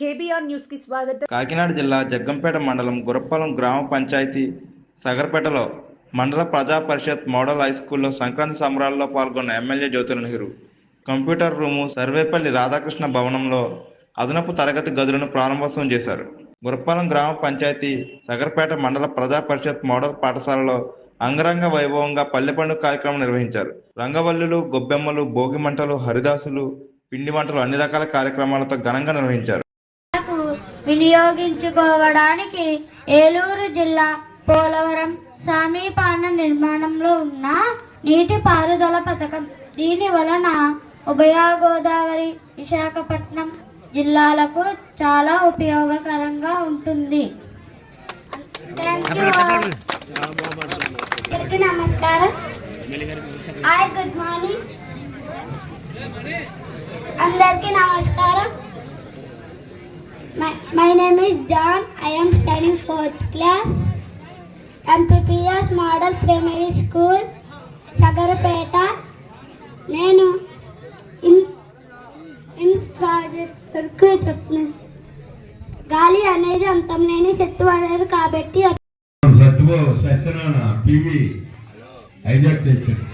KBR news కి స్వాగతం. కాకినాడ జిల్లా జగ్గంపేట మండలం గురప్పలం గ్రామ పంచాయతీ సగర్పేటలో మండల ప్రజా పరిషత్ మోడల్ హైస్కూల్లో సంక్రాంతి సంబరాల్లో పాల్గొన్న MLA Jyothula Nehru computer room Sarvepalli Radhakrishna భవనంలో అదనపు తరగతి గదులను ప్రారంభోత్సవం చేశారు. గురప్పలం గ్రామ పంచాయతీ సగర్పేట మండల ప్రజా పరిషత్ మోడల్ పాఠశాలలో అంగరంగ వైభవంగా పల్లె పండుగ కార్యక్రమం నిర్వహించారు. రంగవల్లులు, గొబ్బెమ్మలు, భోగి మంటలు, హరిదాసులు, పిండి వంటలు అన్ని రకాల కార్యక్రమాలతో ఘనంగా నిర్వహించారు. వినియోగించుకోవడానికి ఏలూరు జిల్లా పోలవరం సమీపాన నిర్మాణంలో ఉన్న నీటిపారుదల పథకం. దీని వలన ఉభయ గోదావరి, విశాఖపట్నం జిల్లాలకు చాలా ఉపయోగకరంగా ఉంటుంది. అందరికీ నమస్కారం. Good morning. అందరికీ నమస్కారం. My name is John. I am studying 4th class. MPPS Model Primary School, Sagarpeta. నేను ఇన్ ప్రాజెక్ట్ వరకు చెప్తున్నాను. గాలి అనేది అంతం లేని శక్తి అనేది కాబట్టి సత్తువో సత్యనారాయణ పివి హైజాక్ చేశారు.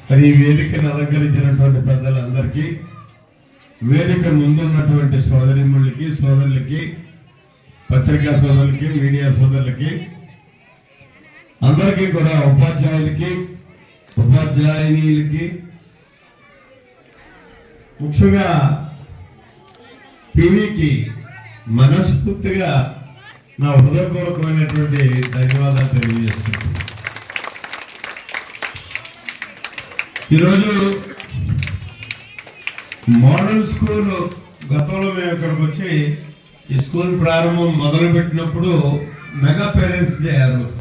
మరి ఈ వేదికను అలంకరించినటువంటి పెద్దలందరికీ, వేదిక ముందున్నటువంటి సోదరిముళ్ళకి, సోదరులకి, పత్రికా సోదరులకి, మీడియా సోదరులకి, అందరికీ కూడా ఉపాధ్యాయులకి, ఉపాధ్యాయునికి, ముఖ్యంగా పివికి మనస్ఫూర్తిగా నా హృదయపూర్వకమైనటువంటి ధన్యవాదాలు తెలియజేస్తున్నాను. ఈరోజు మోడల్ స్కూల్ గతంలో మేము ఇక్కడికి వచ్చి ఈ స్కూల్ ప్రారంభం మొదలుపెట్టినప్పుడు మెగా పేరెంట్స్ డే ఆ రోజు.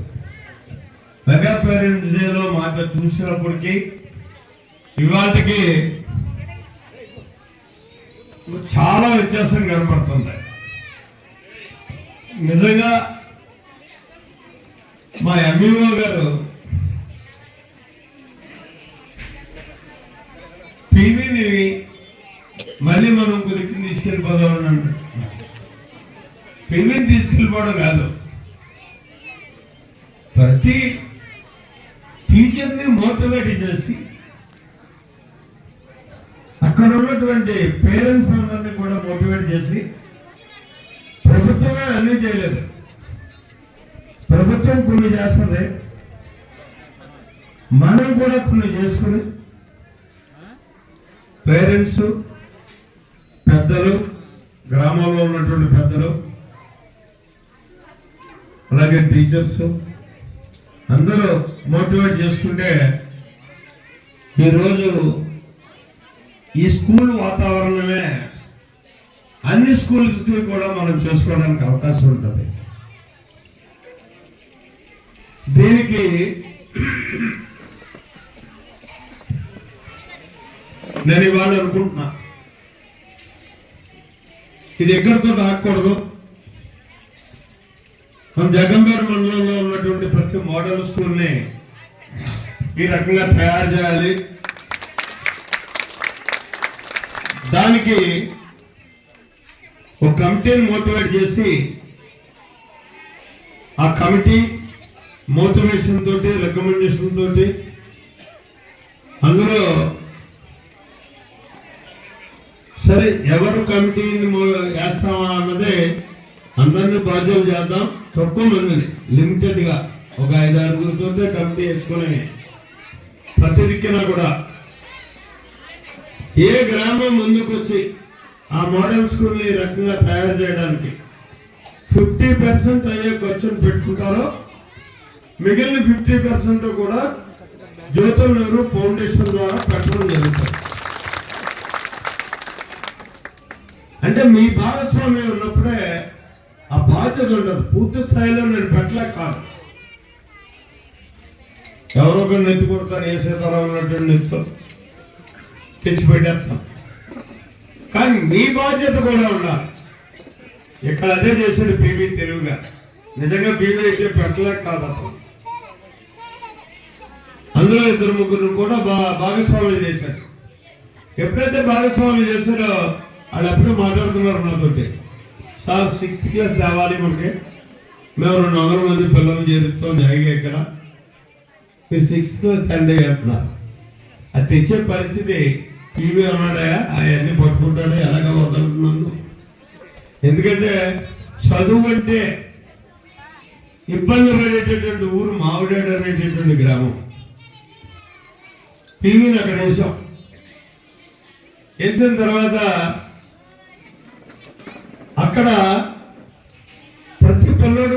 మెగా పేరెంట్స్ డేలో మాట చూసినప్పటికీ ఇవాటికి చాలా వ్యత్యాసం కనపడుతుంది. నిజంగా మా ఎంఈఓ గారు పివిని మళ్ళీ మనం కొద్దికి తీసుకెళ్ళిపోదాం అన్నాడు. పివిని తీసుకెళ్ళిపోవడం కాదు, ప్రతి టీచర్ని మోటివేట్ చేసి అక్కడ ఉన్నటువంటి పేరెంట్స్ అందరినీ కూడా మోటివేట్ చేసి, ప్రభుత్వమే అన్నీ చేయలేదు, ప్రభుత్వం కొన్ని చేస్తుంది, మనం కూడా కొన్ని చేసుకుని పేరెంట్స్, పెద్దలు, గ్రామాల్లో ఉన్నటువంటి పెద్దలు, అలాగే టీచర్స్ అందరూ మోటివేట్ చేసుకుంటే ఈరోజు ఈ స్కూల్ వాతావరణమే అన్ని స్కూల్స్కి కూడా మనం చేసుకోవడానికి అవకాశం ఉంటుంది. దీనికి నేను ఇవాళ అనుకుంటున్నా, ఇది ఎక్కడితో రాకూడదు. మన జగ్గంపేట మండలంలో ఉన్నటువంటి ప్రతి మోడల్ స్కూల్ని ఈ రకంగా తయారు చేయాలి. దానికి ఒక కమిటీని మోటివేట్ చేసి, ఆ కమిటీ మోటివేషన్ తోటి, రికమెండేషన్ తోటి, అందులో సరే ఎవరు కమిటీని వేస్తామా అన్నదే అందరినీ బాధ్యతలు చేద్దాం. తక్కువ మందిని లిమిటెడ్ గా ఒక 5-6 కమిటీ వేసుకొని ప్రతి దిక్కున కూడా ఏ గ్రామం ముందుకు వచ్చి ఆ మోడల్ స్కూల్ ని రకంగా తయారు చేయడానికి 50% అయ్యే ఖర్చును పెట్టుకుంటారో, మిగిలిన 50% కూడా జ్యోతుల నెహ్రూ ఫౌండేషన్ ద్వారా పెట్టడం జరుగుతుంది. అంటే మీ భాగస్వామ్యం ఉన్నప్పుడే ఆ బాధ్యత ఉండదు. పూర్తి స్థాయిలో నేను పెట్టలేక కాదు, ఎవరో ఒకరు నెత్తి కొడతారు, ఏ సీతారాం ఉన్నటువంటి నెత్తితో తెచ్చిపెట్టేస్తాం. కానీ మీ బాధ్యత కూడా ఉండాలి. ఇక్కడ అదే చేశాడు పివి తెలుగుగా. నిజంగా పివి అయితే పెట్టలేక కాదు, అందులో 2-3 కూడా భాగస్వామ్యం చేశాడు. ఎప్పుడైతే భాగస్వాములు చేస్తారో వాళ్ళు ఎప్పుడూ మాట్లాడుతున్నారు నాతోటి, సార్ 6th క్లాస్ రావాలి మనకి, మేము 200 మంది పిల్లలు చేరుతాం జాయిగా ఇక్కడ, మీరు 6th క్లాస్ తండ్రి అంటున్నారు. అది తెచ్చే పరిస్థితి టీవీ ఉన్నాడా, అవన్నీ పట్టుకుంటాడు, ఎలాగ వదలుతున్నాను. ఎందుకంటే చదువు అంటే ఇబ్బంది పడేటటువంటి ఊరు మావిడాడు అనేటటువంటి గ్రామం. టీవీని అక్కడ వేసిన తర్వాత అక్కడ ప్రతి పిల్లడు